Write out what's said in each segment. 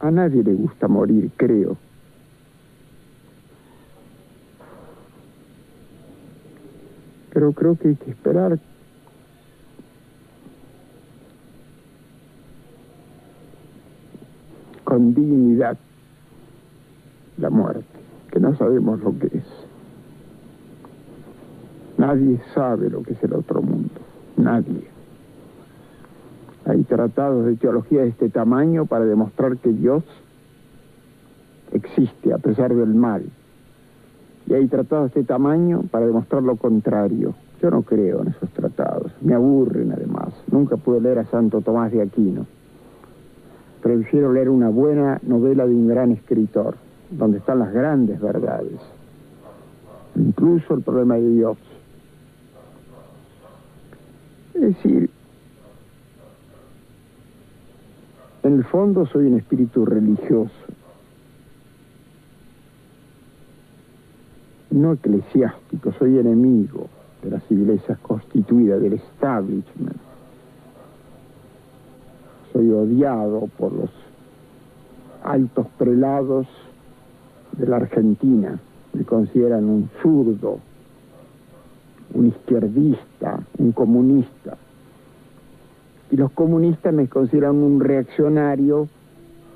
A nadie le gusta morir, creo. Pero creo que hay que esperar con dignidad la muerte, que no sabemos lo que es. Nadie sabe lo que es el otro mundo, nadie. Hay tratados de teología de este tamaño para demostrar que Dios existe a pesar del mal. Y hay tratados de este tamaño para demostrar lo contrario. Yo no creo en esos tratados, me aburren además. Nunca pude leer a Santo Tomás de Aquino. Prefiero leer una buena novela de un gran escritor, donde están las grandes verdades, incluso el problema de Dios. Es decir, en el fondo soy un espíritu religioso, no eclesiástico, soy enemigo de las iglesias constituidas, del establishment. Soy odiado por los altos prelados de la Argentina. Me consideran un zurdo, un izquierdista, un comunista. Y los comunistas me consideran un reaccionario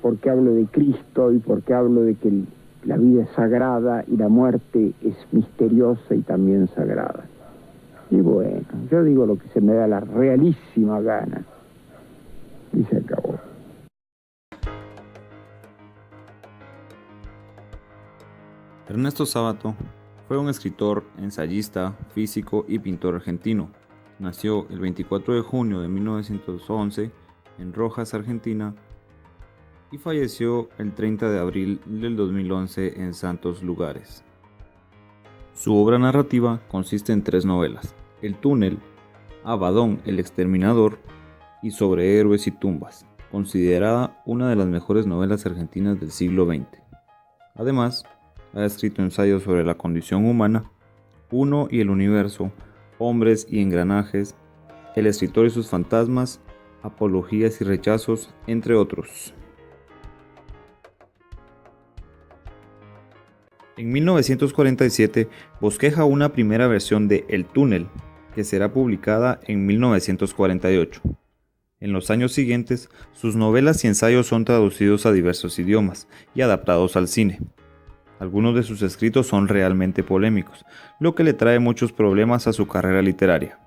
porque hablo de Cristo y porque hablo de que la vida es sagrada y la muerte es misteriosa y también sagrada. Y bueno, yo digo lo que se me da la realísima gana. Y se acabó. Ernesto Sábato fue un escritor, ensayista, físico y pintor argentino. Nació el 24 de junio de 1911 en Rojas, Argentina, y falleció el 30 de abril del 2011 en Santos Lugares. Su obra narrativa consiste en 3 novelas: El túnel, Abadón el exterminador y Sobre héroes y tumbas, considerada una de las mejores novelas argentinas del siglo XX. Además, ha escrito ensayos sobre la condición humana, Uno y el universo, Hombres y engranajes, El escritor y sus fantasmas, Apologías y rechazos, entre otros. En 1947 bosqueja una primera versión de El túnel, que será publicada en 1948. En los años siguientes, sus novelas y ensayos son traducidos a diversos idiomas y adaptados al cine. Algunos de sus escritos son realmente polémicos, lo que le trae muchos problemas a su carrera literaria.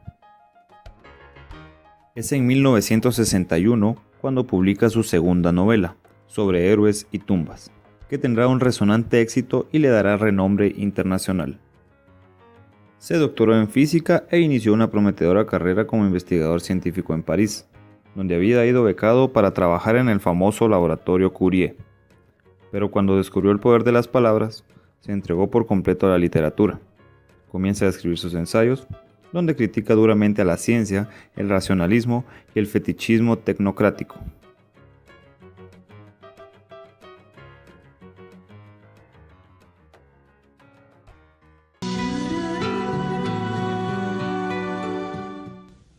Es en 1961 cuando publica su segunda novela, Sobre héroes y tumbas, que tendrá un resonante éxito y le dará renombre internacional. Se doctoró en física e inició una prometedora carrera como investigador científico en París, donde había ido becado para trabajar en el famoso laboratorio Curie. Pero cuando descubrió el poder de las palabras, se entregó por completo a la literatura. Comienza a escribir sus ensayos, donde critica duramente a la ciencia, el racionalismo y el fetichismo tecnocrático.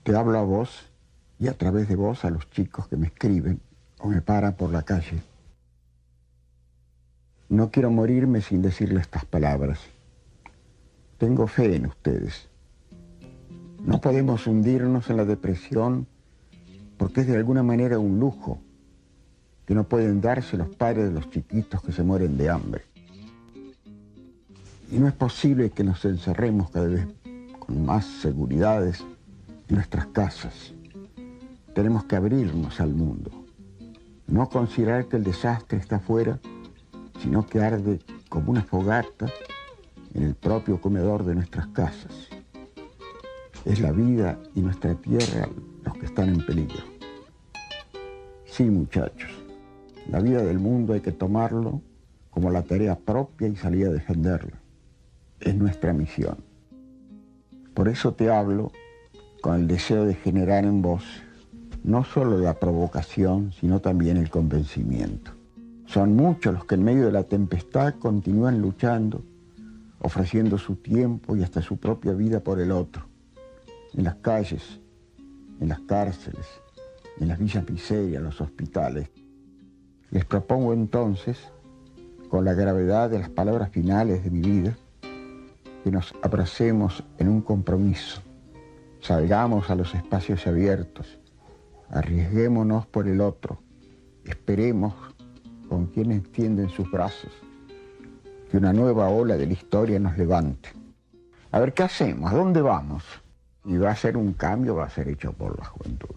Te hablo a vos y a través de vos a los chicos que me escriben o me paran por la calle. No quiero morirme sin decirle estas palabras. Tengo fe en ustedes. No podemos hundirnos en la depresión porque es de alguna manera un lujo que no pueden darse los padres de los chiquitos que se mueren de hambre. Y no es posible que nos encerremos cada vez con más seguridades en nuestras casas. Tenemos que abrirnos al mundo. No considerar que el desastre está afuera, sino que arde como una fogata en el propio comedor de nuestras casas. Es la vida y nuestra tierra los que están en peligro. Sí, muchachos, la vida del mundo hay que tomarlo como la tarea propia y salir a defenderla. Es nuestra misión. Por eso te hablo con el deseo de generar en vos no solo la provocación, sino también el convencimiento. Son muchos los que en medio de la tempestad continúan luchando, ofreciendo su tiempo y hasta su propia vida por el otro, en las calles, en las cárceles, en las villas miserias, en los hospitales. Les propongo entonces, con la gravedad de las palabras finales de mi vida, que nos abracemos en un compromiso, salgamos a los espacios abiertos, arriesguémonos por el otro, esperemos con quienes extienden sus brazos, que una nueva ola de la historia nos levante. A ver, ¿qué hacemos? ¿A dónde vamos? Y va a ser un cambio, va a ser hecho por la juventud.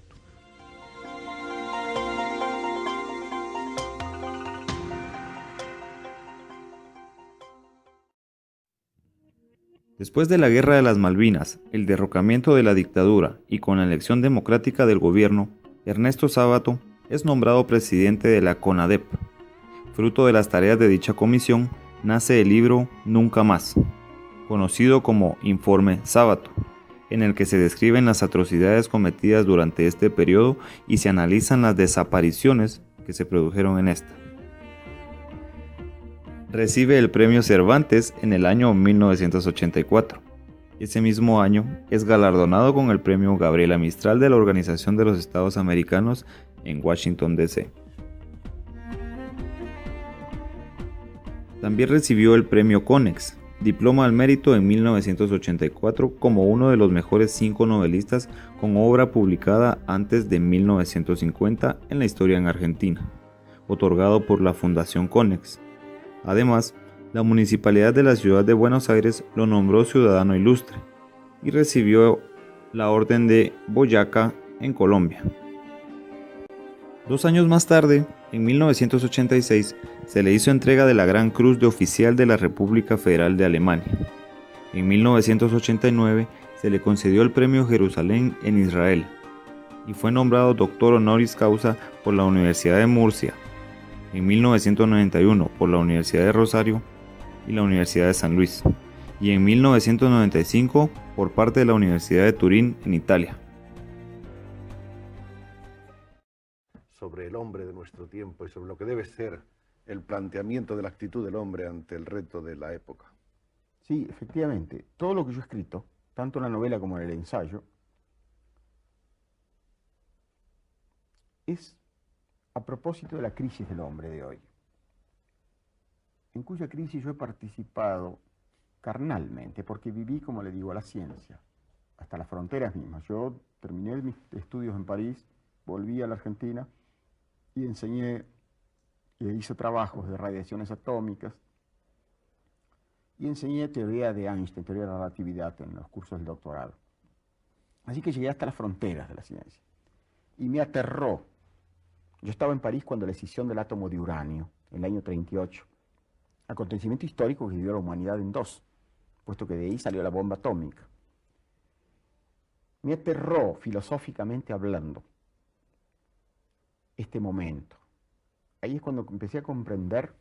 Después de la Guerra de las Malvinas, el derrocamiento de la dictadura y con la elección democrática del gobierno, Ernesto Sábato es nombrado presidente de la CONADEP. Fruto de las tareas de dicha comisión, nace el libro Nunca Más, conocido como Informe Sábato, en el que se describen las atrocidades cometidas durante este periodo y se analizan las desapariciones que se produjeron en esta. Recibe el premio Cervantes en el año 1984. Ese mismo año es galardonado con el premio Gabriela Mistral de la Organización de los Estados Americanos en Washington, D.C. También recibió el premio Konex, Diploma al Mérito en 1984 como uno de los mejores 5 novelistas con obra publicada antes de 1950 en la historia en Argentina, otorgado por la Fundación Konex. Además, la Municipalidad de la Ciudad de Buenos Aires lo nombró ciudadano ilustre y recibió la Orden de Boyacá en Colombia. 2 años más tarde, en 1986, se le hizo entrega de la Gran Cruz de Oficial de la República Federal de Alemania. En 1989 se le concedió el Premio Jerusalén en Israel y fue nombrado doctor honoris causa por la Universidad de Murcia, en 1991 por la Universidad de Rosario y la Universidad de San Luis, y en 1995 por parte de la Universidad de Turín en Italia. Sobre el hombre de nuestro tiempo y sobre lo que debe ser el planteamiento de la actitud del hombre ante el reto de la época. Sí, efectivamente, todo lo que yo he escrito, tanto en la novela como en el ensayo, es a propósito de la crisis del hombre de hoy, en cuya crisis yo he participado carnalmente, porque viví, como le digo, a la ciencia, hasta las fronteras mismas. Yo terminé mis estudios en París, volví a la Argentina y enseñé, hice trabajos de radiaciones atómicas y enseñé teoría de Einstein, teoría de la relatividad en los cursos del doctorado. Así que llegué hasta las fronteras de la ciencia y me aterró. Yo estaba en París cuando la escisión del átomo de uranio, en el año 38, acontecimiento histórico que dividió a la humanidad en dos, puesto que de ahí salió la bomba atómica. Me aterró, filosóficamente hablando, este momento. Ahí es cuando empecé a comprender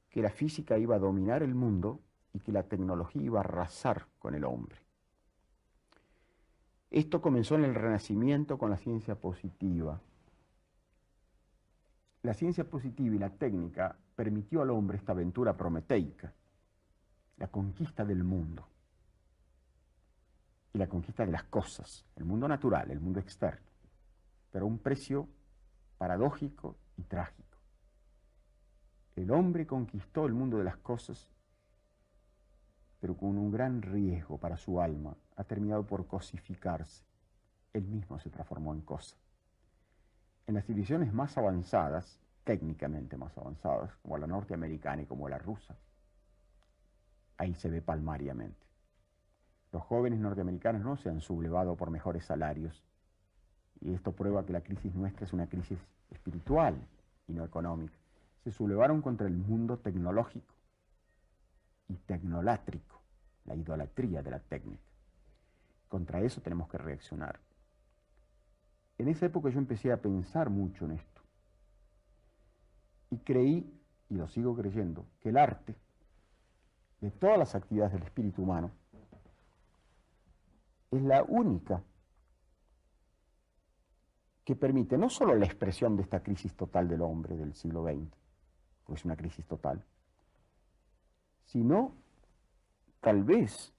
que la física iba a dominar el mundo y que la tecnología iba a arrasar con el hombre. Esto comenzó en el Renacimiento con la ciencia positiva. La ciencia positiva y la técnica permitió al hombre esta aventura prometeica, la conquista del mundo y la conquista de las cosas, el mundo natural, el mundo externo, pero a un precio paradójico y trágico. El hombre conquistó el mundo de las cosas, pero con un gran riesgo para su alma, ha terminado por cosificarse. Él mismo se transformó en cosa. En las civilizaciones más avanzadas, técnicamente más avanzadas, como la norteamericana y como la rusa, ahí se ve palmariamente. Los jóvenes norteamericanos no se han sublevado por mejores salarios, y esto prueba que la crisis nuestra es una crisis espiritual y no económica. Se sublevaron contra el mundo tecnológico y tecnolátrico, la idolatría de la técnica. Contra eso tenemos que reaccionar. En esa época yo empecé a pensar mucho en esto. Y creí, y lo sigo creyendo, que el arte, de todas las actividades del espíritu humano, es la única que permite no solo la expresión de esta crisis total del hombre del siglo XX, pues es una crisis total, sino tal vez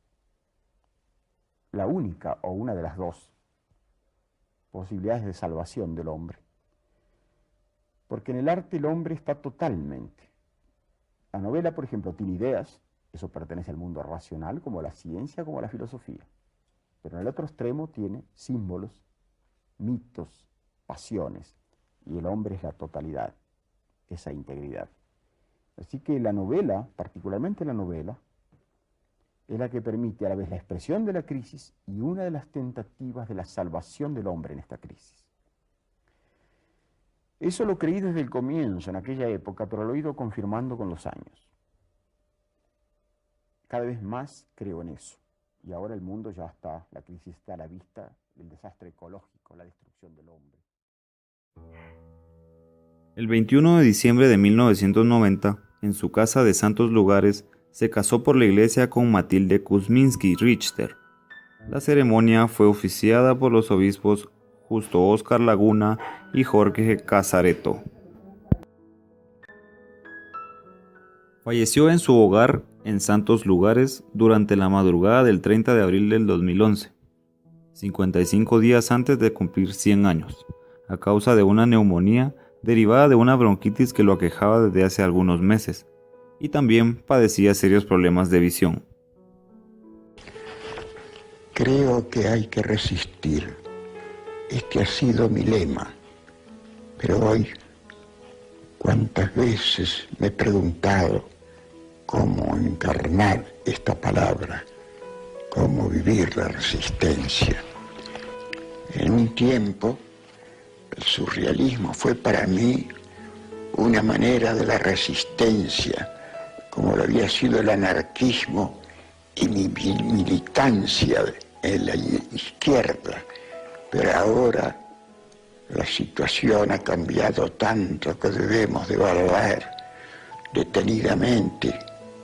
la única o una de las dos posibilidades de salvación del hombre. Porque en el arte el hombre está totalmente. La novela, por ejemplo, tiene ideas, eso pertenece al mundo racional, como la ciencia, como la filosofía. Pero en el otro extremo tiene símbolos, mitos, pasiones, y el hombre es la totalidad, esa integridad. Así que la novela, particularmente la novela, es la que permite a la vez la expresión de la crisis y una de las tentativas de la salvación del hombre en esta crisis. Eso lo creí desde el comienzo, en aquella época, pero lo he ido confirmando con los años. Cada vez más creo en eso. Y ahora el mundo ya está, la crisis está a la vista, el desastre ecológico, la destrucción del hombre. El 21 de diciembre de 1990, en su casa de Santos Lugares, se casó por la iglesia con Matilde Kuzminski-Richter. La ceremonia fue oficiada por los obispos Justo Óscar Laguna y Jorge Casareto. Falleció en su hogar en Santos Lugares durante la madrugada del 30 de abril del 2011, 55 días antes de cumplir 100 años, a causa de una neumonía derivada de una bronquitis que lo aquejaba desde hace algunos meses, y también padecía serios problemas de visión. Creo que hay que resistir. Este ha sido mi lema. Pero hoy, cuántas veces me he preguntado cómo encarnar esta palabra, cómo vivir la resistencia. En un tiempo, el surrealismo fue para mí una manera de la resistencia, como lo había sido el anarquismo y mi militancia en la izquierda. Pero ahora la situación ha cambiado tanto que debemos de evaluar detenidamente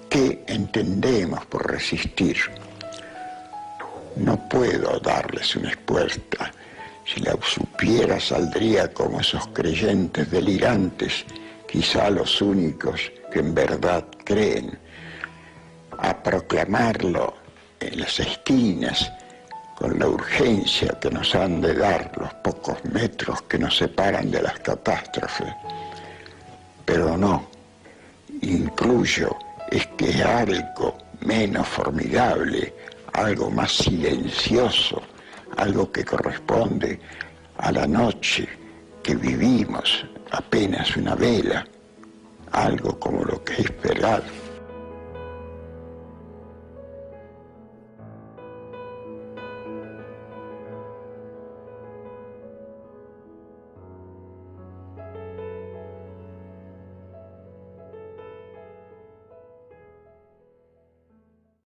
qué entendemos por resistir. No puedo darles una respuesta. Si la supiera saldría como esos creyentes delirantes, quizá los únicos que en verdad creen, a proclamarlo en las esquinas con la urgencia que nos han de dar los pocos metros que nos separan de las catástrofes. Pero no, incluyo es que algo menos formidable, algo más silencioso, algo que corresponde a la noche que vivimos, apenas una vela, algo como lo que he esperado.